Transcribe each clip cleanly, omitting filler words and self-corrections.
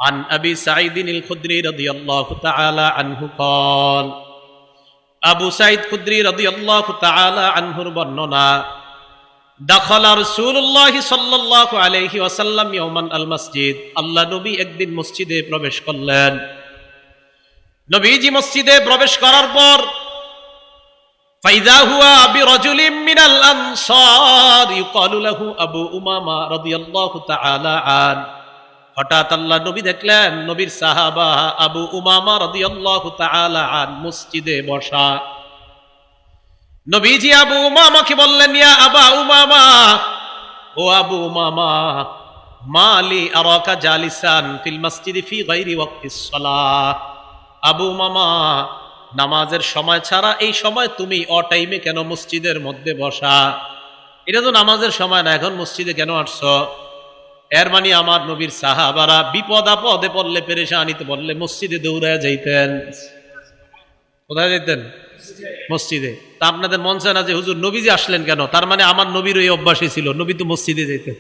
عن أبي سعيد الخدري رضي الله تعالى عنه قال আবু সাঈদ খুদরি রাদিয়াল্লাহু তাআলা আনহুর বর্ণনা দাখালা রাসূলুল্লাহ সাল্লাল্লাহু আলাইহি ওয়াসাল্লাম ইয়াওমান আল মসজিদ আল্লাহ নবী একদিন মসজিদে প্রবেশ করলেন নবীজি মসজিদে প্রবেশ করার পর ফাইদা হুয়া বিরাজুলিন মিনাল আনসার ইউকালু লাহু আবু উমামা রাদিয়াল্লাহু তাআলা আন হঠাৎ আল্লাহ নবী দেখলেন নবীর সাহাবা আবু উমামা রাদিয়াল্লাহু তাআলা আন মসজিদে বসা নবীজি আবু উমামাকে বললেন ইয়া আবা উমামা ও আবু উমামা মালি আরাকা জালিসান ফিল মসজিদ ফি গায়রি ওয়াক্তিস সালাহ আবু উমামা নামাজের সময় ছাড়া এই সময় তুমি অটাইমে কেন মসজিদের মধ্যে বসা এটা তো নামাজের সময় না এখন মসজিদে কেন আসছো এর মানে আমার নবীর সাহাবারা বিপদ আপদে পড়লে পেরেশানিতে পড়লে মসজিদে দৌড়ায় যাইতেন কোথায় যাইতেন মসজিদে তা আপনাদের মন চায় না যে হুজুর নবীজি আসলেন কেন তার মানে আমার নবীর ওই অভ্যাসই ছিল নবী তো মসজিদে যাইতেন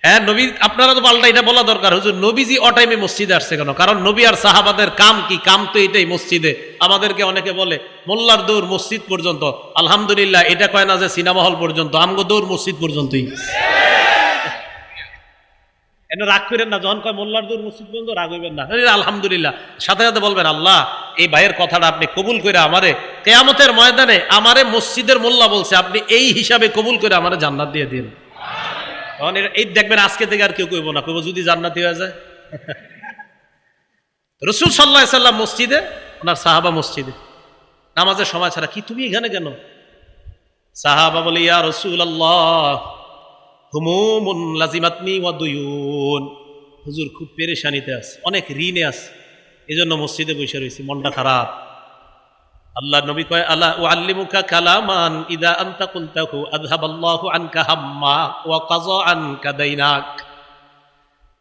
হ্যাঁ নবী আপনারা তো পাল্টা এটা বলা দরকার হুজুর নবীজি অটাইমে মসজিদে আসছে কেন কারণ নবী আর সাহাবাদের কাম কি কাম তো এটাই মসজিদে আমাদেরকে অনেকে বলে মোল্লার দৌড় মসজিদ পর্যন্ত আলহামদুলিল্লাহ এটা কয় না যে সিনেমা হল পর্যন্ত আমগো দৌড় মসজিদ পর্যন্তই এটা রাগ করেন না যখন কয় মোল্লার দৌড় মসজিদ পর্যন্ত রাগ হইবেন না আলহামদুলিল্লাহ সাথে সাথে বলবেন আল্লাহ এই ভাইয়ের কথাটা আপনি কবুল করে আমারে কিয়ামতের ময়দানে আমারে মসজিদের মোল্লা বলছে আপনি এই হিসাবে কবুল করে আমারে জান্নাত দিয়ে দিন তখন এই দেখবেন আজকে থেকে আর কেউ কইব না কইব যদি জান্নাতি হয়ে যায় রাসূল সাল্লাল্লাহু আলাইহি সাল্লাম মসজিদে ওনার সাহাবা মসজিদে নামাজের সময় ছাড়া কি তুমি এখানে কেন সাহাবা বলে ইয়া রাসূলুল্লাহ হুমুমুন লাজিমাতনি ওয়া দুয়ুন হুজুর খুব পেরেশানিতে আছে অনেক ঋণে আছে এজন্য মসজিদে বসে রয়েছি মনটা খারাপ আল্লাহ নবী কয় আলা উআল্লিমুকা কালামান ইদা আনতা কুলতাহু আযহাবাল্লাহু আনকা হাম্মা ওয়া কাযা আনকা দাইনাক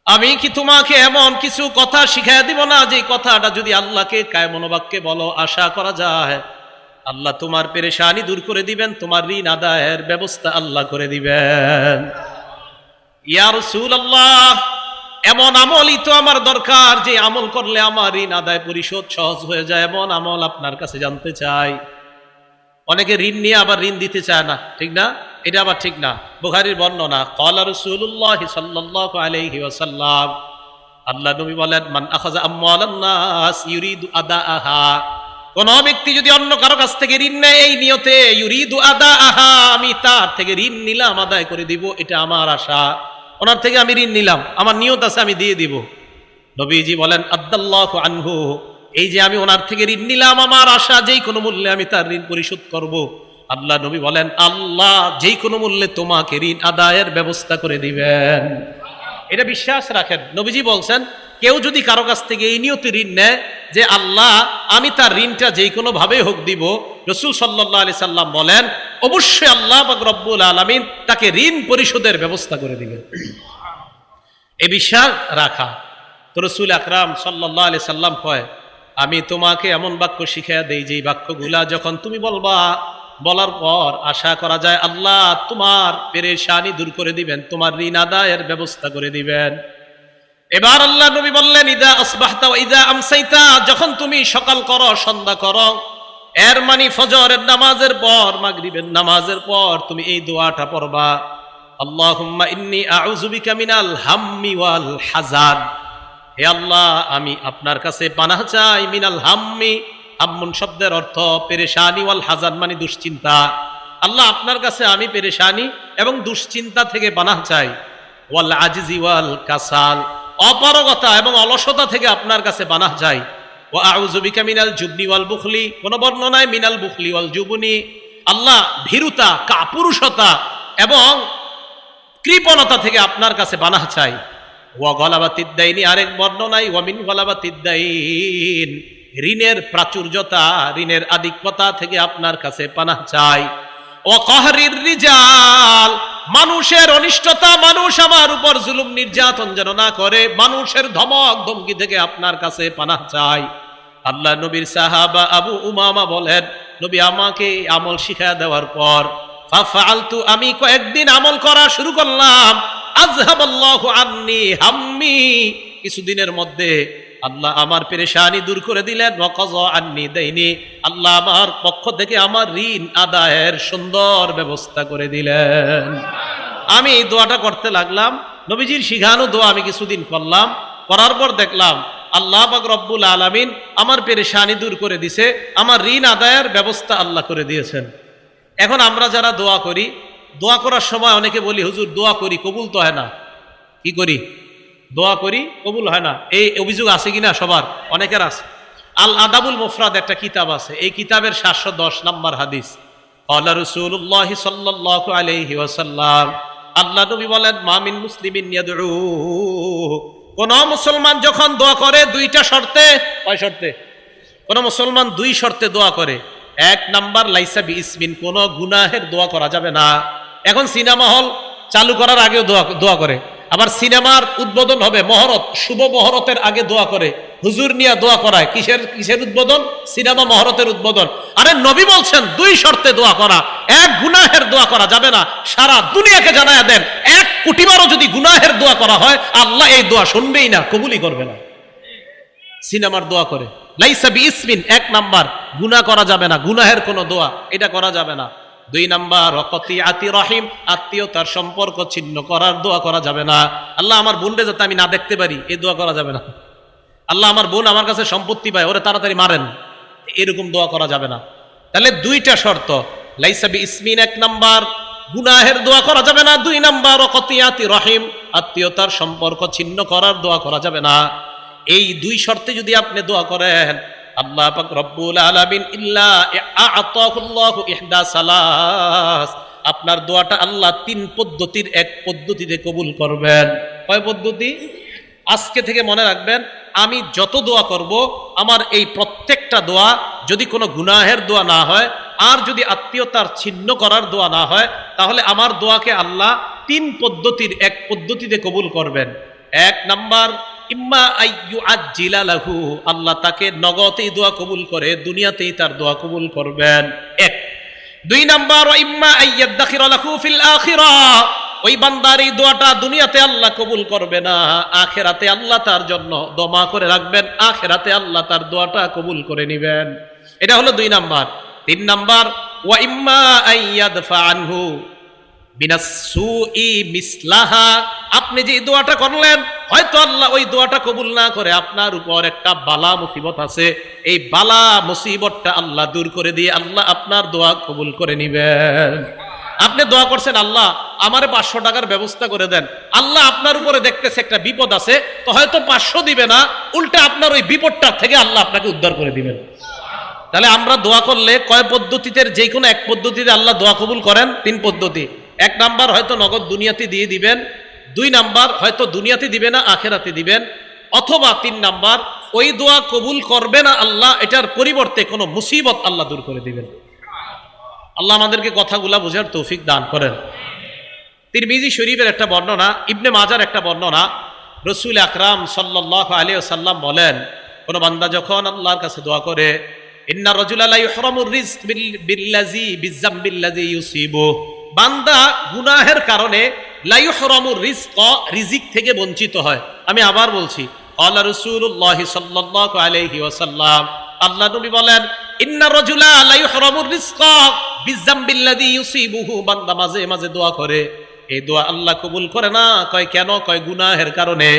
আমি কি তোমাকে এমন কিছু কথা শিখাইয়া দিব না যে কথাটা যদি আল্লাহকে কায়মনোবাক্যে বলো আশা করা যায় আল্লাহ তোমার পেরেশানি দূর করে দিবেন তোমার ঋণ আদায়ের ব্যবস্থা আল্লাহ করে দিবেন ইয়া রাসূলুল্লাহ এমন আমলই তো আমার দরকার যে আমল করলে আমার ঋণ আদায় পরিশোধ সহজ হয়ে যায় এমন আমল আপনার কাছে জানতে চাই অনেকে ঋণ নিয়ে আবার ঋণ দিতে চায় না ঠিক না এটা আবার ঠিক না বুখারীর বর্ণনা ক্বালা রাসূলুল্লাহ সাল্লাল্লাহু আলাইহি ওয়াসাল্লাম আল্লাহ নবী বলেন মান আখাযা আমওয়ালান নাস ইউরিদু আদাআহা কোন ব্যক্তি যদি অন্য কারো কাছ থেকে ঋণ নেয় এই নিয়তে ইউরিদু আদাআহা আমি তার থেকে ঋণ নিলাম আদায় করে দিব এটা আমার আশা ওনার থেকে আমি ঋণ নিলাম আমার নিয়ত আছে আমি দিয়ে দিব নবীজি বলেন আদাল্লাহু আনহু এই যে আমি ওনার থেকে ঋণ নিলাম আমার আশা যেই কোনো মূল্যে আমি তার ঋণ পরিশোধ করব আল্লাহ নবী বলেন আল্লাহ যেই কোনো মূল্যে তোমাকে ঋণ আদায়ের ব্যবস্থা করে দিবেন এটা বিশ্বাস রাখেন নবীজি বলছেন কেউ যদি কারো কাছ থেকে এই নিয়তে ঋণ নেয় যে আল্লাহ আমি তার ঋণটা যেই কোনো ভাবে হোক দিব রাসূল সাল্লাল্লাহু আলাইহি সাল্লাম বলেন অবশ্যই আল্লাহ পাক রব্বুল আলামিন তাকে ঋণ পরিশোধের ব্যবস্থা করে দিবেন এই বিশ্বাস রাখা তো রাসূল আকরাম সাল্লাল্লাহু আলাইহি সাল্লাম কয় আমি তোমাকে এমন বাক্য শিখাইয়া দেই যেই বাক্যগুলা যখন তুমি বলবা বলার পর আশা করা যায় আল্লাহ তোমার পেরেশানি দূর করে দিবেন তোমার ঋণ আদায়ের ব্যবস্থা করে দিবেন এবার আল্লাহ নবী বললেন ইদা আসবাহতা ওয়া ইদা আমসাইতা যখন তুমি সকাল করো সন্ধ্যা করো এর মানে ফজরের নামাজের পর মাগরিবের নামাজের পর তুমি এই দোয়াটা পড়বা আল্লাহুম্মা ইন্নী আউযু বিকা মিনাল হাম্মি ওয়াল হাজান হে আল্লাহ আমি আপনার কাছে পানাহ চাই মিনাল হাম্মি হাম্মুন শব্দের অর্থ পেরেশানি ওয়াল হাজান মানে দুশ্চিন্তা আল্লাহ আপনার কাছে আমি পেরেশানি এবং দুশ্চিন্তা থেকে পানাহ চাই ওয়াল আজিজি ওয়াল কাসাল অপারগতা এবং অলসতা থেকে আপনার কাছে পানাহ চাই ওয়া আউযু বিকা মিনাল জুবনি ওয়াল বুখলি কোন বর্ণনায় মিনাল বুখলি ওয়াল জুবনি আল্লাহ ভীরুতা কাপুরুষতা এবং কৃপণতা থেকে আপনার কাছে পানাহ চাই ওয়া গলাবাতিদ দাইনি আরেক বর্ণনায় ওয়া মিন গলাবাতিদ দাইন ঋণের প্রাচুর্যতা ঋণের আধিক্যতা থেকে আপনার কাছে পানাহ চাই ও কহরির রিজাল মানুষের অনিষ্টতা মানুষ আমার উপর জুলুম নির্যাতন যেন না করে মানুষের ধমক ধমকি থেকে আপনার কাছে পানাহ চাই আল্লাহ নবীর সাহাবা আবু উমামা বলেন নবী আমাকে আমল শিখায়া দেওয়ার পর ফাফআলতু আমি কয়েকদিন আমল করা শুরু করলাম আযহাবাল্লাহু আন্নী হাম্মি কিছুদিনের মধ্যে আল্লাহ আমার পেরেশানি দূর করে দিলেন, ওয়াকাযা আন্নী দাইনি, আল্লাহ আমার পক্ষ থেকে আমার ঋণ আদায়ের সুন্দর ব্যবস্থা করে দিলেন। আমি এই দোয়াটা করতে লাগলাম, নবীজির শিখানো দোয়া আমি কিছুদিন করলাম, করার পর দেখলাম আল্লাহ পাক রব্বুল আলামিন আমার পেরেশানি দূর করে দিছে, আমার ঋণ আদায়ের ব্যবস্থা আল্লাহ করে দিয়েছেন। এখন আমরা যারা দোয়া করি, দোয়া করার সময় অনেকে বলি হুজুর দোয়া করি কবুল তো হয় না, কি করি? দোয়া করি কবুল হয় না, এই অভিযোগ আছে কিনা সবার? অনেকের আছে। আল আদাবুল মুফরাদ একটা কিতাব আছে, এই কিতাবের 710 নম্বর হাদিস, ক্বালা রাসূলুল্লাহ সাল্লাল্লাহু আলাইহি ওয়াসাল্লাম, আল্লাহ নবী বলেন, মা মিন মুসলিমিন ইয়াদউ, কোন মুসলমান যখন দোয়া করে দুইটা শর্তে, কয় শর্তে? কোন মুসলমান দুই শর্তে দোয়া করে। এক নাম্বার, লাইসা বিইসমিন, কোন গুনাহের দোয়া করা যাবে না। এখন সিনেমা হল চালু করার আগেও দোয়া করে, আবার সিনেমার উদ্বোধন হবে, মহরত, শুভ মহরতের আগে দোয়া করে, হুজুর নিয়ে দোয়া করায়। কিসের উদ্বোধন? সিনেমা মহরতের উদ্বোধন। আরে নবী বলছেন দুই শর্তে দোয়া করা, এক গুনাহের দোয়া করা যাবে না। সারা দুনিয়াকে জানায়া দেন, 1 কোটি বারও যদি গুনাহের দোয়া করা হয়, আল্লাহ এই দোয়া শুনবেই না, কবুলই করবে না। সিনেমার দোয়া করে, লাইসা বিইসমিন, 1 নাম্বার, গুনাহ করা যাবে না, গুনাহের কোনো দোয়া এটা করা যাবে না। 2 নাম্বার, ওয়াকাতিয়াতি রহিম, আত্মীয়তার সম্পর্ক ছিন্ন করার দোয়া করা যাবে না। আল্লাহ আমার বোনরে যাতে আমি না দেখতে পারি, এই দোয়া করা যাবে না। আল্লাহ আমার বোন আমার কাছে সম্পত্তি পায়, ওরে তাড়াতাড়ি মারেন, এরকম দোয়া করা যাবে না। তাহলে 2টা শর্ত, লাইসা বিইসমিন 1 নাম্বার, গুনাহের দোয়া করা যাবে না। 2 নাম্বার, ওয়াকাতিয়াতি রহিম, আত্মীয়তার সম্পর্ক ছিন্ন করার দোয়া করা যাবে না। এই 2 শর্তে যদি আপনি দোয়া করেন, আল্লাহ পাক রব্বুল আলামিন ইল্লা আ'তাহুল্লাহু ইহদা সালাস, আপনার দোয়াটা আল্লাহ 3 পদ্ধতির এক পদ্ধতিতে কবুল করবেন। কয় পদ্ধতি? আজকে থেকে মনে রাখবেন, আমি যত দোয়া করব, আমার এই প্রত্যেকটা দোয়া যদি কোনো গুনাহের দোয়া না হয়, আর যদি আত্মীয়তার ছিন্ন করার দোয়া না হয়, তাহলে আমার দোয়াকে আল্লাহ 3 পদ্ধতির এক পদ্ধতিতে কবুল করবেন। 1 নাম্বার, ইম্মা আইয়ু আজ্জিলা লাহু, আল্লাহ তাকে নগদেই দোয়া কবুল করে, দুনিয়াতেই তার দোয়া কবুল করবেন। 1। 2 নাম্বার, ইম্মা আইয়াদাখিরা লাহু ফিল আখিরাহ, ওই বান্দার এই দোয়াটা দুনিয়াতে আল্লাহ কবুল করবে না, আখিরাতে আল্লাহ তার জন্য দোয়া করে রাখবেন, আখিরাতে আল্লাহ তার দোয়াটা কবুল করে নেবেন। এটা হলো 2 নাম্বার। 3 নাম্বার, ওয়া ইম্মা আইয়াদফা আনহু বিনাসসুই মিসলাহা, আপনি যে দোয়াটা করলেন, হয়তো আল্লাহ ওই দোয়াটা কবুল না করে আপনার উপর একটা বালা মুসিবত আছে, এই বালা মুসিবতটা আল্লাহ দূর করে দিয়ে আল্লাহ আপনার দোয়া কবুল করে নেবেন। আপনি দোয়া করছেন, আল্লাহ আমারে 500 টাকার ব্যবস্থা করে দেন, আল্লাহ আপনার উপরে দেখতেছে একটা বিপদ আছে, তো হয়তো 500 দিবে না, উল্টা আপনার ওই বিপদটা থেকে আল্লাহ আপনাকে উদ্ধার করে দিবেন। তাহলে আমরা দোয়া করলে কয় পদ্ধতিতে, যে কোনো এক পদ্ধতিতে আল্লাহ দোয়া কবুল করেন। 3 পদ্ধতি। 1 নাম্বার, হয়তো নগদ দুনিয়াতে দিয়ে দিবেন। 2 নাম্বার, হয়তো দুনিয়াতে দিবে না, আখেরাতে দিবেন। অথবা 3 নাম্বার, ওই দোয়া কবুল করবে না আল্লাহ, এটার পরিবর্তে কোনো মুসিবত আল্লাহ দূর করে দিবেন। আল্লাহ আমাদেরকে কথাগুলা বোঝার তৌফিক দান করেন। তিরমিজি শরীফের একটা বর্ণনা, ইবনে মাজার একটা বর্ণনা, রাসূল আকরাম সাল্লাল্লাহু আলাইহি ওয়াসাল্লাম বলেন, কোন বান্দা যখন আল্লাহর কাছে দোয়া করে, ইন্না রাজুলা লা ইহরামুর রিজক বিল্লাযী বিযামবিল্লাযী ইউসিবু, বান্দা গুনাহের কারণে লা ইহরামুর রিজক, রিজিক থেকে বঞ্চিত হয়। আমি আবার বলছি, ক্বালা রাসূলুল্লাহ সাল্লাল্লাহু আলাইহি ওয়াসাল্লাম, আল্লাহ নবী বলেন, ইন্না রাজুলা লা ইহরামুর রিজক বিযামবিল্লাযী ইউসিবুহু, বান্দা মাঝে মাঝে দোয়া করে, এই দোয়া আল্লাহ কবুল করে না। কয় কেন? কয় গুনাহের কারণে।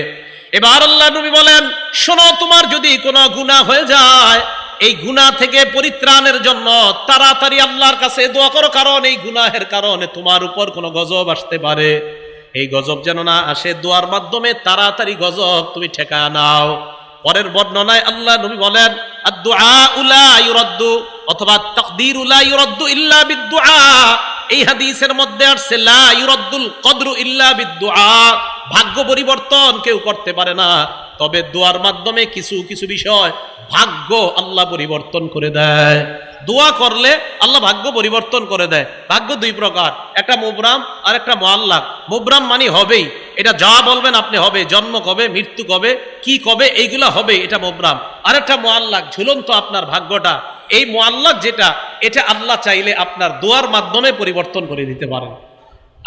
এবার আল্লাহ নবী বলেন, শোনো, তোমার যদি কোনো গুনাহ হয়ে যায়, এই গুনাহ থেকে পরিত্রাণের জন্য তাড়াতাড়ি আল্লাহর কাছে দোয়া করো, কারণ এই গুনাহের কারণে তোমার উপর কোনো গজব আসতে পারে। এই গজব যেন না আসে, দোয়ার মাধ্যমে তাড়াতাড়ি গজব তুমি ঠেকায় নাও। পরের বর্ণনায় আল্লাহ নবী বলেন, আদ-দুআউ লা ইউরাদ্দু, অথবা তাকদীরু লা ইউরাদ্দু ইল্লা বিদ-দুআ। এই হাদিসের মধ্যে আসছে লা ইউরাদ্দুল কদরু ইল্লা বিদ-দুআ, ভাগ্য পরিবর্তন কেউ করতে পারে না, তবে দোয়ার মাধ্যমে কিছু কিছু বিষয় ভাগ্য আল্লাহ পরিবর্তন করে দেয়। দোয়া করলে আল্লাহ ভাগ্য পরিবর্তন করে দেয়। ভাগ্য 2 প্রকার, একটা মুবরাম আর একটা মুআল্লাক। মুবরাম মানে হবেই, এটা যা বলবেন আপনি হবে, জন্ম কবে, মৃত্যু কবে, কি কবে, এইগুলা হবে, এটা মুবরাম। আর একটা মুআল্লাক, ঝুলন্ত আপনার ভাগ্যটা। এই মুআল্লাক যেটা, এটা আল্লাহ চাইলে আপনার দোয়ার মাধ্যমে পরিবর্তন করে দিতে পারেন।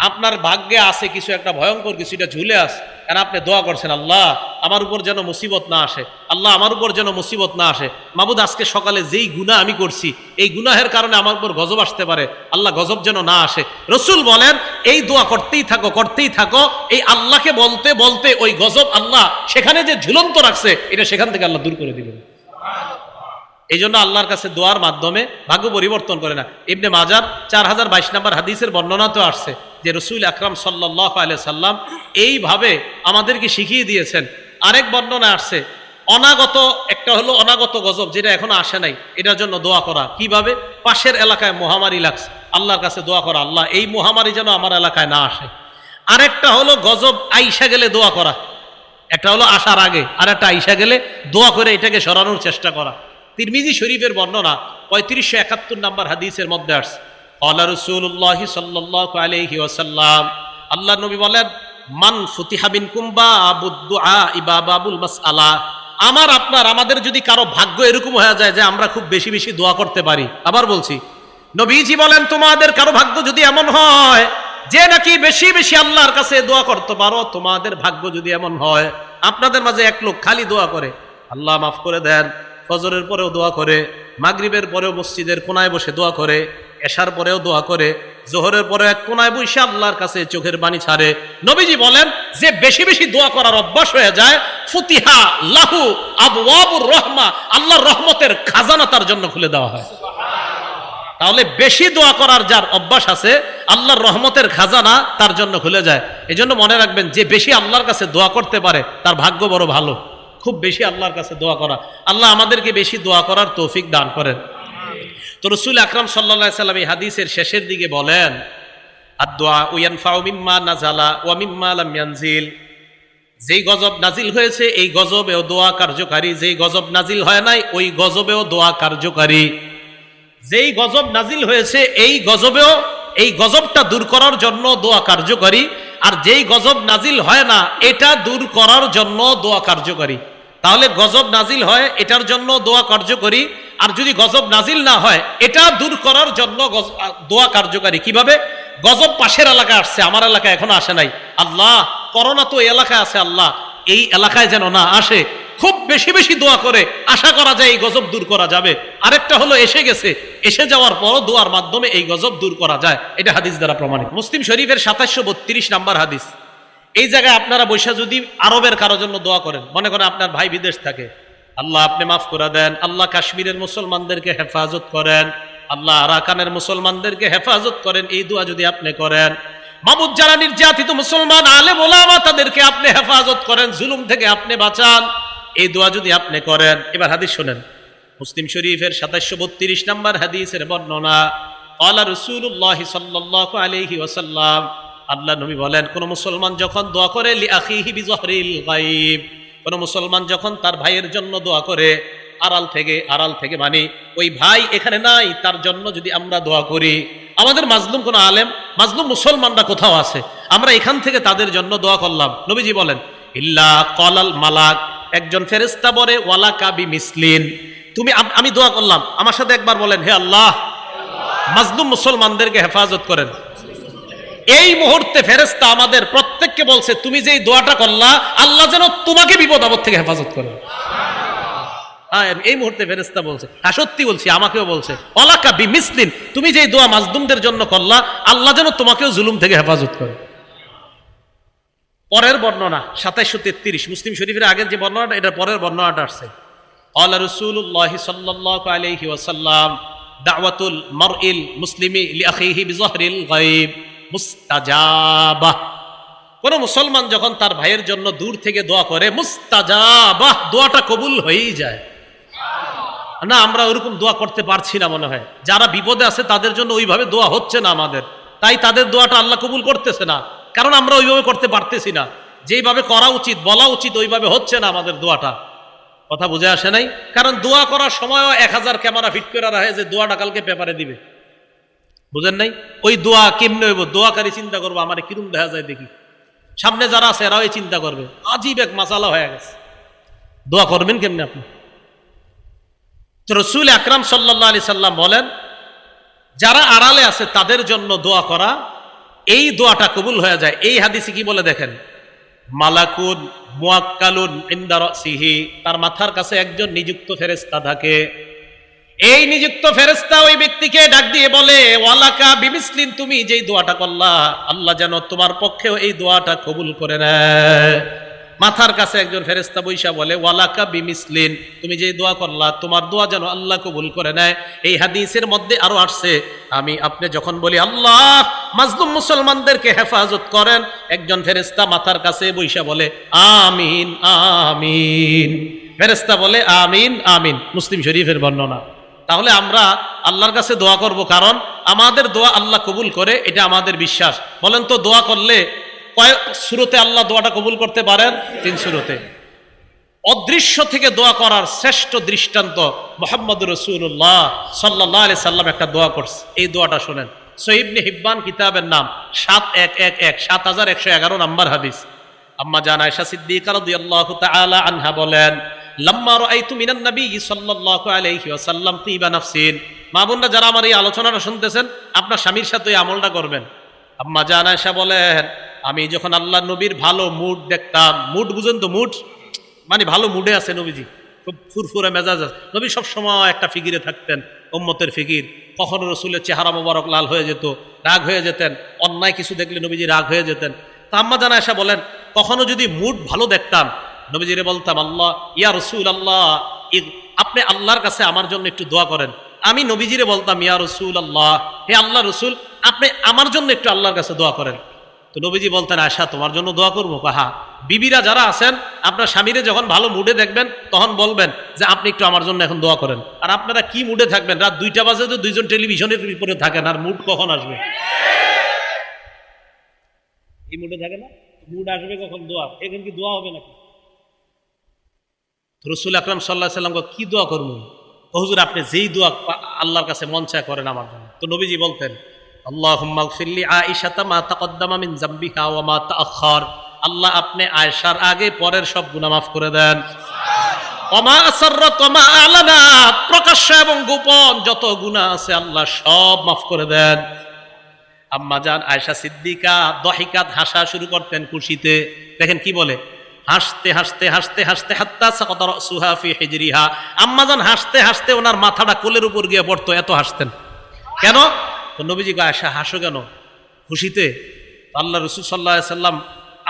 আপনার ভাগ্যে আছে কিছু একটা ভয়ঙ্কর কিছু, এটা ঝুলে আছে, কারণ আপনি দোয়া করছেন আল্লাহ আমার উপর যেন মুসিবত না আসে, আল্লাহ আমার উপর যেন মুসিবত না আসে। মাবুদ আজকে সকালে যেই গুনাহ আমি করছি এই গুনাহের কারণে আমার উপর গজব আসতে পারে, আল্লাহ গজব যেন না আসে। রসুল বলেন এই দোয়া করতেই থাকো করতেই থাকো, এই আল্লাহকে বলতে বলতে ওই গজব আল্লাহ সেখানে যে ঝুলন্ত রাখছে এটা সেখান থেকে আল্লাহ দূর করে দিবেন। এই জন্য আল্লাহর কাছে দোয়ার মাধ্যমে ভাগ্য পরিবর্তন করে না। ইবনে মাজার 4022 নম্বর হাদিসের বর্ণনা তো আসছে যে রসুল আকরাম সাল্লাল্লাহু আলাইহি সাল্লাম এইভাবে আমাদেরকে শিখিয়ে দিয়েছেন। আরেক বর্ণনা আসছে অনাগত, একটা হলো অনাগত গজব যেটা এখনো আসে নাই, এটার জন্য দোয়া করা। কিভাবে? পাশের এলাকায় মহামারী লাগছে, আল্লাহর কাছে দোয়া করা আল্লাহ এই মহামারী যেন আমার এলাকায় না আসে। আরেকটা হলো গজব আইসা গেলে দোয়া করা, একটা হলো আসার আগে, আর একটা আইসা গেলে দোয়া করে এটাকে সরানোর চেষ্টা করা। তিরমিজি শরীফের বর্ণনা 3571 নম্বর হাদিসের মধ্যে আসছে ক্বালা রাসূলুল্লাহ সাল্লাল্লাহু আলাইহি ওয়াসাল্লাম, আল্লাহ নবী বলেন মান ফুতিহা বিনকুম বাবুদ দুআ বাবুল মাসআলা, আমার আপনার আমাদের যদি কারো ভাগ্য এরকম হয়ে যায় যে আমরা খুব বেশি বেশি দোয়া করতে পারি। আবার বলছি নবীজি বলেন তোমাদের কারো ভাগ্য যদি এমন হয় যে নাকি বেশি বেশি আল্লাহর কাছে দোয়া করতে পারো, তোমাদের ভাগ্য যদি এমন হয় আপনাদের মাঝে এক লোক খালি দোয়া করে আল্লাহ মাফ করে দেন, ফজরের পরেও দোয়া করে, মাগরিবের পরেও মসজিদের কোনায় বসে দোয়া করে, এশার পরেও দোয়া করে, জোহরের পরে এক কোনায় বসে আল্লাহর কাছে চোখের পানি ছাড়ে, নবীজি বলেন যে বেশি বেশি দোয়া করার অভ্যাস হয়ে যায় ফুতিহা লাহু আবওয়াবুর রহমা, আল্লাহর রহমতের খাজানা তার জন্য খুলে দেওয়া হয়। তাহলে বেশি দোয়া করার যার অভ্যাস আছে আল্লাহর রহমতের খাজানা তার জন্য খুলে যায়। এই জন্য মনে রাখবেন যে বেশি আল্লাহর কাছে দোয়া করতে পারে তার ভাগ্য বড় ভালো। খুব বেশি আল্লাহর কাছে দোয়া করা, আল্লাহ আমাদেরকে বেশি দোয়া করার তৌফিক দান করেন। তো রাসূল আকরাম সাল্লাল্লাহু আলাইহি সাল্লাম এই হাদিসের শেষের দিকে বলেন আদ-দুআ ইয়ানফাউ মিম্মা নাযালা ওয়া মিম্মা লাম ইয়ানজিল, যেই গজব নাজিল হয়েছে এই গজবেও দোয়া কার্যকারী, যেই গজব নাজিল হয় নাই ওই গজবেও দোয়া কার্যকারী। যেই গজব নাজিল হয়েছে এই গজবেও, এই গজবটা দূর করার জন্য দোয়া কার্যকারী, আর যেই গজব নাজিল হয় না এটা দূর করার জন্য দোয়া কার্যকারী। তাহলে গজব নাজিল হয় এটার জন্য দোয়া কার্যকরী, আর যদি গজব নাজিল না হয় এটা দূর করার জন্য দোয়া কার্যকারী। কিভাবে? গজব পাশের এলাকায় আসছে, আমার এলাকায় এখনো আসে নাই, আল্লাহ করোনা তো এই এলাকায় আছে, আল্লাহ এই এলাকায় যেন না আসে, খুব বেশি বেশি দোয়া করে আশা করা যায় এই গজব দূর করা যাবে। আরেকটা হলো এসে গেছে, এসে যাওয়ার পরও দোয়ার মাধ্যমে এই গজব দূর করা যায়, এটা হাদিস দ্বারা প্রমাণিত। মুসলিম শরীফের 2732 নাম্বার হাদিস। এই জায়গায় আপনারা বৈশা যদি আরবের কারোর জন্য দোয়া করেন, মনে করেন আপনার ভাই বিদেশ থাকে, আল্লাহ আপনি মাফ করে দেন, আল্লাহ কাশ্মীরের মুসলমানদেরকে হেফাজত করেন, আল্লাহ আরাকানের মুসলমানদেরকে হেফাজত করেন, এই দোয়া যদি আপনি করেন, মাবুদ যারা নির্যাতিত মুসলমান আলেম ওলামা তাদেরকে আপনি হেফাজত করেন, জুলুম থেকে আপনি বাঁচান, এই দোয়া যদি আপনি করেন। এবার হাদিস শোনেন, মুসলিম শরীফের 2732 নম্বর হাদিসের বর্ণনা ক্বালা রাসূলুল্লাহ সাল্লাল্লাহু আলাইহি ওয়াসাল্লাম, আল্লাহ নবী বলেন কোন মুসলমান যখন দোয়া করে লিআখিহি বিযহরিল গায়ব, কোন মুসলমান যখন তার ভাইয়ের জন্য দোয়া করে আড়াল থেকে মানে ওই ভাই এখানে নাই তার জন্য যদি আমরা দোয়া করি, আমাদের মাজলুম কোন আলেম মাজলুম মুসলমানরা কোথাও আছে, আমরা এখান থেকে তাদের জন্য দোয়া করলাম, নবীজি বলেন ইল্লা ক্বালাল মালাক, একজন ফেরেশতা বলে ওয়ালাকা বিমিসলিন, তুমি আমি দোয়া করলাম, আমার সাথে একবার বলেন হে আল্লাহ মাজলুম মুসলমানদেরকে হেফাজত করেন। এই মুহূর্তে ফেরেশতা আমাদের প্রত্যেককে বলছে তুমি যেই দোয়াটা করলা আল্লাহ যেন তোমাকে বিপদ আপদ থেকে হেফাজত করে। এই মুহূর্তে ফেরেশতা বলছে, সত্যি বলছি, আমাকেও বলছে ওয়ালাকা বিমিসলিন, তুমি যেই দোয়া মাজলুমদের জন্য করলা আল্লাহ যেন তোমাকেও জুলুম থেকে হেফাজত করে। পরের বর্ণনা 2733 মুসলিম শরীফের আগের যে বর্ণনাটা এটা পরের বর্ণনাটা আসছে ক্বালা রাসূলুল্লাহ সাল্লাল্লাহু আলাইহি ওয়াসাল্লাম দাওয়াতুল মারইল মুসলিমি লিআখিহি বিযহরিল গায়ব মুস্তাজাবাহ, কোন মুসলমান যখন তার ভাইয়ের জন্য দূর থেকে দোয়া করে মুস্তাজাবাহ, দোয়াটা কবুল হয়েই যায়। না আমরা ওরকম দোয়া করতে পারছি না, মনে হয় যারা বিপদে আছে তাদের জন্য ওইভাবে দোয়া হচ্ছে না আমাদের, তাই তাদের দোয়াটা আল্লাহ কবুল করতেছে না, কারণ আমরা ওইভাবে করতে পারতেছি না, যেইভাবে করা উচিত বলা উচিত ওইভাবে হচ্ছে না আমাদের দোয়াটা। কথা বুঝে আসে নাই? কারণ দোয়া করার সময়ও 1000 ক্যামেরা ফিট করে রাখে যে দোয়াটা কালকে পেপারে দিবে, বুঝেন নাই? ওই দোয়া কেমনে হইব, দোয়াকারী চিন্তা করবো আমার কিরম দেখা যায় দেখি, সামনে যারা আছে এরাও চিন্তা করবে, আজীব এক মাসালা হয়ে গেছে, দোয়া করবেন কেমনে আপনি? তো রাসূল আকরাম সাল্লাল্লাহু আলাইহি সাল্লাম বলেন যারা আড়ালে আছে তাদের জন্য দোয়া করা এই দোয়াটা কবুল হয়ে যায়। এই হাদিসে কি বলে দেখেন, মালাকুন মুয়াক্কালুন ইনদা রাসিহি, তার মাথার কাছে একজন নিযুক্ত ফেরেশতা থাকে। এই নিযুক্ত ফেরেশতা ওই ব্যক্তিকে ডাক দিয়ে বলে, ওয়ালাকা বিমিসলিন, তুমি যেই দোয়াটা করলা আল্লাহ যেন তোমার পক্ষেও এই দোয়াটা কবুল করে নেয়। মাথার কাছে একজন ফেরেশতা বৈশা বলে, ওয়ালাকা বিমিসলিন, তুমি যেই দোয়া করলা তোমার দোয়া যেন আল্লাহ কবুল করে নেয়। এই হাদিসের মধ্যে আরো আসছে, আমি আপনি যখন বলি আল্লাহ মাজলুম মুসলমানদেরকে হেফাজত করেন, একজন ফেরেশতা মাথার কাছে বৈশা বলে আমিন আমিন। ফেরেশতা বলে আমিন আমিন, মুসলিম শরীফের বর্ণনা। তাহলে আমরা আল্লাহর কাছে দোয়া করব, কারণ আমাদের দোয়া আল্লাহ কবুল করে, এটা আমাদের বিশ্বাস। বলেন তো দোয়া করলে কয় সূরাতে আল্লাহ দোয়াটা কবুল করতে পারেন? 3 সূরাতে। অদৃশ্য থেকে দোয়া করার শ্রেষ্ঠ দৃষ্টান্ত মুহাম্মদুর রাসূলুল্লাহ সাল্লাল্লাহু আলাইহি সাল্লাম একটা দোয়া করছে। এই দোয়াটা শুনেন, সহিহ ইবনে হিব্বান কিতাবের নাম 7111 নম্বর হাদিস। আম্মা জান আয়েশা সিদ্দিকা রাদিয়াল্লাহু তাআলা আনহা বলেন, লাম্মা রাআইতু মিনান নবী সাল্লাল্লাহু আলাইহি ওয়াসাল্লাম তিবা নাফসিন। মা বোনরা যারা আমার এই আলোচনাটা শুনতেছেন, আপনার স্বামীর সাথে এই আমলটা করবেন। আম্মা জান আয়েশা বলেন, আমি যখন আল্লাহ নবীর ভালো মুড দেখতাম, মুড বুঝেন তো, মুড মানে ভালো মুডে আছে নবীজি, খুব ফুরফুরে মেজাজ আছে নবী, সব সময় একটা ফিকিরে থাকতেন, উম্মতের ফিকির। কখনো রসুলের চেহারা মোবারক লাল হয়ে যেত, রাগ হয়ে যেতেন, অন্যায় কিছু দেখলে নবীজি রাগ হয়ে যেতেন। তা আম্মা জান আয়েশা বলেন, কখনো যদি মুড ভালো দেখতাম, নবীজিরে বলতাম, আল্লাহ ইয়া রসুল আল্লাহ, আপনি আল্লাহর কাছে আমার জন্য একটু দোয়া করেন। আমি নবীজিরে বলতাম, ইয়া রসুল আল্লাহ, হে আল্লাহ রসুল, আপনি আমার জন্য একটু আল্লাহর কাছে দোয়া করেন। তো নবীজি বলতেন, আয়েশা তোমার জন্য দোয়া করবো? হ্যাঁ। বিবিরা যারা আছেন, আপনার স্বামীরে যখন ভালো মুডে দেখবেন তখন বলবেন যে আপনি একটু আমার জন্য এখন দোয়া করেন। আর আপনারা কি মুডে থাকবেন? রাত 2টা বাজে তো দুইজন টেলিভিশনের উপরে থাকেন, আর মুড কখন আসবে? এই মুডে থাকে না, মুড আসবে কখন? দোয়া। এখন কি দোয়া হবে নাকি? রাসূল আকরাম সাল্লাল্লাহু আলাইহি সাল্লাম কি দোয়া করবো? হুজুর আপনি যেই দোয়া আল্লাহর কাছে মন চায় করেন আমার জন্য। তো নবীজি বলতেন, আল্লাহুম্মা গফির লি আয়েশাতা মা তাকদ্দামা মিন যামবিহা ওয়া মা তাআখার, আল্লাহ আপনি আয়েশার আগে পরের সব গুনাহ মাফ করে দেন। ওয়া মা আসাররাত ওয়া মা আলানা, প্রকাশ্য এবং গোপন যত গুনাহ আছে আল্লাহ সব মাফ করে দেন। আম্মা জান আয়েশা সিদ্দিকা দহিকাত, হাসা শুরু করতেন খুশিতে। দেখেন কি বলে, হাসতে হাসতে হাসতে হাসতে হাত্তা সাকাতা রাসুহা ফি হিজরিহা। আম্মা জান হাসতে হাসতে ওনার মাথাটা কোলের উপর গিয়ে পড়তো, এত হাসতেন। কেন? তো নবীজি কয়, আয়েশা হাসো কেন? খুশিতে। আল্লাহ রাসূল সাল্লাল্লাহু আলাইহি সাল্লাম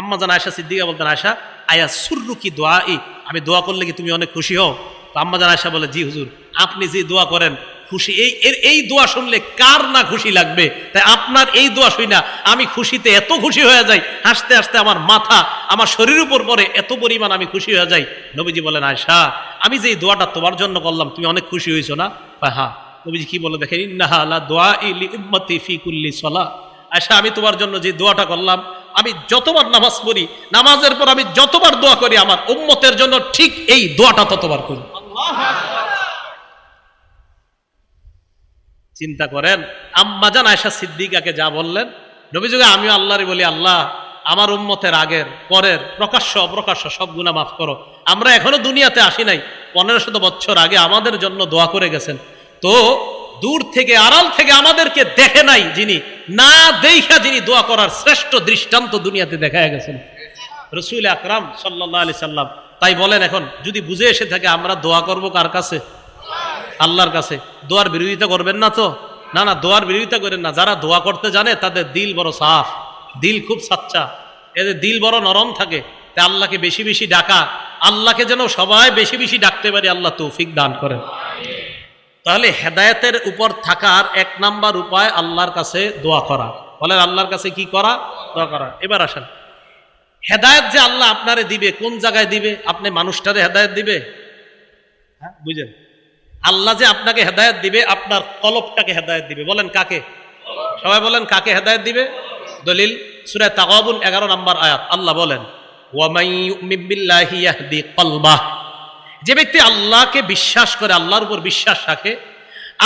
আম্মা জান আয়েশা সিদ্দিকা বলতেন, আয়েশা আয়া সুররুকি দুআই, আমি দোয়া করলে কি তুমি অনেক খুশি হও? তো আম্মা জান আয়েশা বলে, জি হুজুর, আপনি যে দোয়া করেন খুশি, এই দোয়া শুনলে কার না খুশি লাগবে? তাই আপনার এই দোয়া শুই না আমি খুশিতে এত খুশি হয়ে যাই, হাসতে হাসতে আমার মাথা আমার শরীর উপর পড়ে, এত পরিমাণ আমি খুশি হয়ে যাই। নবীজি বলেন, আয়েশা আমি যে এই দোয়াটা তোমার জন্য করলাম তুমি অনেক খুশি হয়েছো না? হ্যাঁ। নবীজি কি বলে দেখেন, ইন্নাহা লা দুআই লি উম্মতি ফি কুল্লি সালাহ। আয়েশা আমি তোমার জন্য যে দোয়াটা করলাম, আমি যতবার নামাজ পড়ি, নামাজের পর আমি যতবার দোয়া করি আমার উম্মতের জন্য ঠিক এই দোয়াটা ততবার করি। চিন্তা করেন, আম্মা জান আয়েশা সিদ্দিকাকে যা বললেন, নবীজিকে আমিও আল্লাহরই বলি, আল্লাহ আমার উম্মতের আগের পরের প্রকাশ্য অপ্রকাশ্য সব গুনাহ মাফ করো। আমরা এখনো দুনিয়াতে আসি নাই, 1500 বছর আগে আমাদের জন্য দোয়া করে গেছেন। তো দূর থেকে আড়াল থেকে আমাদেরকে দেখে নাই যিনি, না দেখা যিনি দোয়া করার শ্রেষ্ঠ দৃষ্টান্ত দুনিয়াতে দেখায় গেছেন রাসূল আকরাম সাল্লাল্লাহু আলাইহি সাল্লাম। তাই বলেন, এখন যদি বুঝে এসে থাকে আমরা দোয়া করব কার কাছে? আল্লাহর কাছে। দোয়ার বিরোধিতা করবেন না তো? না না, দোয়ার বিরোধিতা করেন না। যারা দোয়া করতে জানে তাদের দিল বড় সাফ, দিল খুব সাচ্চা, এদের দিল বড় নরম থাকে। তাই আল্লাহকে বেশি বেশি ডাকা, আল্লাহকে যেন সবাই বেশি বেশি ডাকতে পারি, আল্লাহ তৌফিক দান করেন। তাহলে হেদায়েতের উপর থাকার 1 নাম্বার উপায় আল্লাহর কাছে দোয়া করা। বলেন আল্লাহর কাছে কি করা? দোয়া করা। এবার আসেন, হেদায়েত যে আল্লাহ আপনারে দিবে, কোন জায়গায় দিবে? আপনি মানুষটারে হেদায়েত দিবে? হ্যাঁ, বুঝেন? আল্লাহ যে আপনাকে হেদায়েত দিবে, আপনার কলবটাকে হেদায়েত দিবে। বলেন কাকে? সবাই বলেন কাকে হেদায়েত দিবে? দলিল সূরা তাগাবুন 11 নম্বর আয়াত, আল্লাহ বলেন, ওয়া মান ইউমিন বিল্লাহি ইয়াহদি কলবাহ, যে ব্যক্তি আল্লাহকে বিশ্বাস করে, আল্লাহর উপর বিশ্বাস রাখে,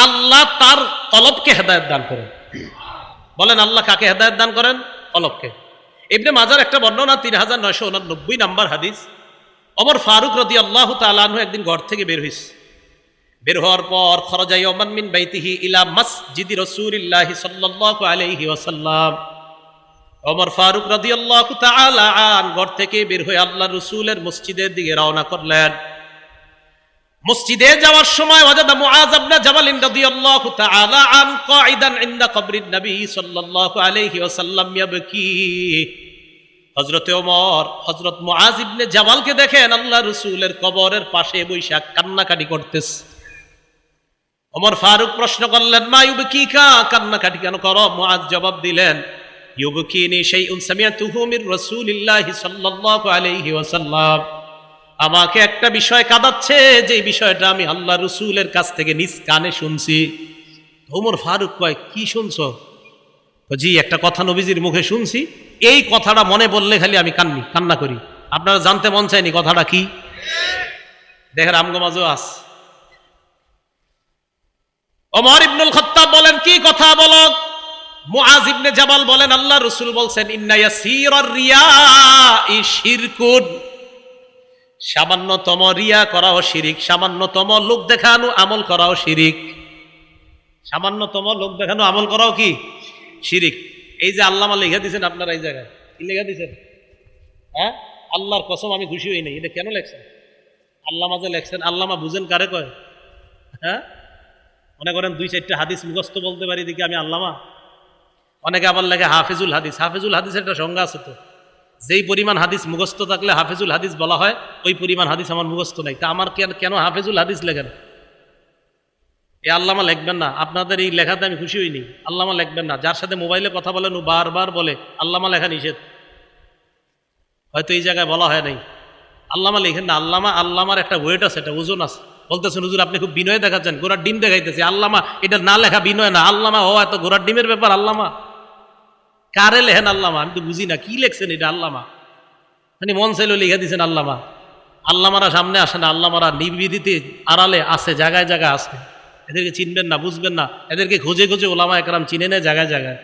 আল্লাহ তার কলবকে হেদায়েত দান করেন। বলেন আল্লাহ কাকে হেদায়েত দান করেন? কলবকে। ইবনে মাজার একটা বর্ণনা 3989 নম্বর হাদিস, ওমর ফারুক রাদিয়াল্লাহু তাআলা আনহু একদিন ঘর থেকে বের হইছে। বের হওয়ার পর খরাজা ইয়াওমান মিন বাইতিহি ইলা মসজিদি রাসূলিল্লাহি সাল্লাল্লাহু আলাইহি ওয়াসাল্লাম, ওমর ফারুক রাদিয়াল্লাহু তাআলা আন ঘর থেকে বের হয়ে আল্লাহর রাসূলের মসজিদের দিকে রওনা করলেন। মসজিদে যাওয়ার সময় ওয়াজাদা মুআয ইবনে জাবাল রাদিয়াল্লাহু তাআলা আন কাঈদান ইনদা কবরিন নবী সাল্লাল্লাহু আলাইহি ওয়াসাল্লাম ইয়াবকি। হযরতে ওমর হযরত মুআয ইবনে জাবালকে দেখেন আল্লাহর রাসূলের কবরের পাশে বসে কান্নাকাটি করতেছে। ওমর ফারুক প্রশ্ন করলেন, মা ইউবকিকা, কান্নাকাটি কেন করো? মুআয জবাব দিলেন, ইউবকিনি শাইউন সামিআতুহু মির রাসূলিল্লাহি সাল্লাল্লাহু আলাইহি ওয়াসাল্লাম, আমাকে একটা বিষয় কাঁদাচ্ছে, যে বিষয়টা আমি আল্লাহর রাসূলের কাছ থেকে নিজ কানে শুনছি। ওমর ফারুক কয়, কি শুনছো? জি, একটা কথা নবীজির মুখে শুনছি, এই কথাটা মনে বললে খালি আমি কান্না করি। আপনারা জানতে মন চায়নি কথাটা কি? দেখেন আমগমাজও আস। ওমর ইবনুল খাত্তাব বলেন, কি কথা বলো? মুআয ইবনে জাবাল বলেন, আল্লাহর রাসূল বলছেন, ইন্না ইয়াসীরার রিয়াই শিরকুন, সামান্যতম রিয়া করাও শিরিক, সামান্যতম লোক দেখানো আমল করাও শিরিক। সামান্যতম লোক দেখানো আমল করাও কি শিরিক। এই যে আল্লামা লেখা দিয়েছেন আপনারা, এই জায়গায় কি লেখা দিয়েছেন? হ্যাঁ, আল্লাহর কসম আমি খুশি হই নাই। এটা কেন লেখছেন? আল্লামা যে লেখছেন, আল্লামা বুঝেন কারে কয়? হ্যাঁ, মনে করেন 2-4টা হাদিস মুখস্থ বলতে পারি দেখি আমি আল্লামা। অনেকে আবার লেখে হাফিজুল হাদিস। হাফিজুল হাদিসের একটা সংজ্ঞা আছে তো, যেই পরিমাণ হাদিস মুখস্থ থাকলে হাফিজুল হাদিস বলা হয়, ওই পরিমাণ হাদিস আমার মুখস্থ নাই। তা আমার কেন হাফিজুল হাদিস লেখেন? এই আল্লামা লিখবেন না। আপনাদের এই লেখাতে আমি খুশি হইনি। আল্লামা লিখবেন না। যার সাথে মোবাইলে কথা বলেন ও বারবার বলে আল্লামা লেখা নিষেধ, হয়তো এই জায়গায় বলা হয় নাই। আল্লামা লিখেন না। আল্লামার একটা ওয়েট আছে, একটা ওজন আছে। বলতেছেন, হুজুর আপনি খুব বিনয় দেখাচ্ছেন, ঘোড়ার ডিম দেখাইতেছে। আল্লামা এটা না লেখা বিনয় না। আল্লামা ও এত ঘোড়ার ডিমের ব্যাপার। আল্লামা কারে লেখেন আল্লামা? আমি তো বুঝি না কি লেখছেন এটা আল্লামা। মানে মন চাইলে লিখে দিচ্ছেন আল্লামা। আল্লামারা সামনে আসে না, আল্লামারা নির্বিধিতে আড়ালে আছে, জায়গায় জায়গায় আছে। এদেরকে চিনবেন না, বুঝবেন না। এদেরকে খুঁজে খুঁজে ওলামা একরাম চিনে নেয় জায়গায় জায়গায়।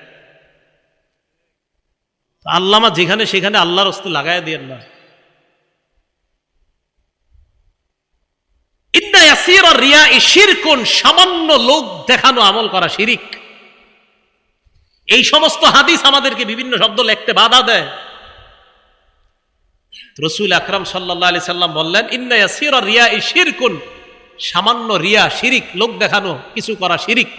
আল্লামা যেখানে সেখানে আল্লাহর রাস্তায় লাগাই দিয়েন না। ইন্না ইয়াসীরা রিয়াই শিরকুন, সামান্য লোক দেখানো আমল করা শিরিক। এই সমস্ত হাদিস আমাদেরকে বিভিন্ন শব্দ লিখতে বাধা দেয়। রাসূল আকরাম সাল্লাল্লাহু আলাইহি সাল্লাম বললেন, ইন্না ইয়াসীরা রিয়াই শিরকুন, সামান্য রিয়া শিরিক, লোক দেখানো কিছু করা শিরিক।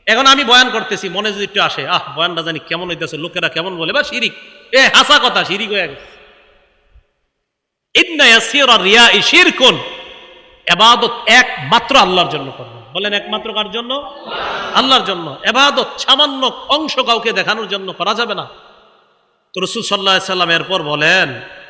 এখন আমি বয়ান করতেছি, মনে যদি একটু আসে, বয়ানটা জানি কেমন হইতেছে, লোকেরা কেমন বলে, বা শিরিক, হাসা কথা, শিরিক হয়ে গেছে। ইন্না ইয়াসীরা রিয়াই শিরকুন, ইবাদত একমাত্র আল্লাহর জন্য করবেন। বলেন একমাত্র কার জন্য? আল্লাহর জন্য। ইবাদত সামান্য অংশ কাউকে দেখানোর জন্য করা যাবে না। তো রাসূল সাল্লাল্লাহু আলাইহি সাল্লাম এরপর বলেন,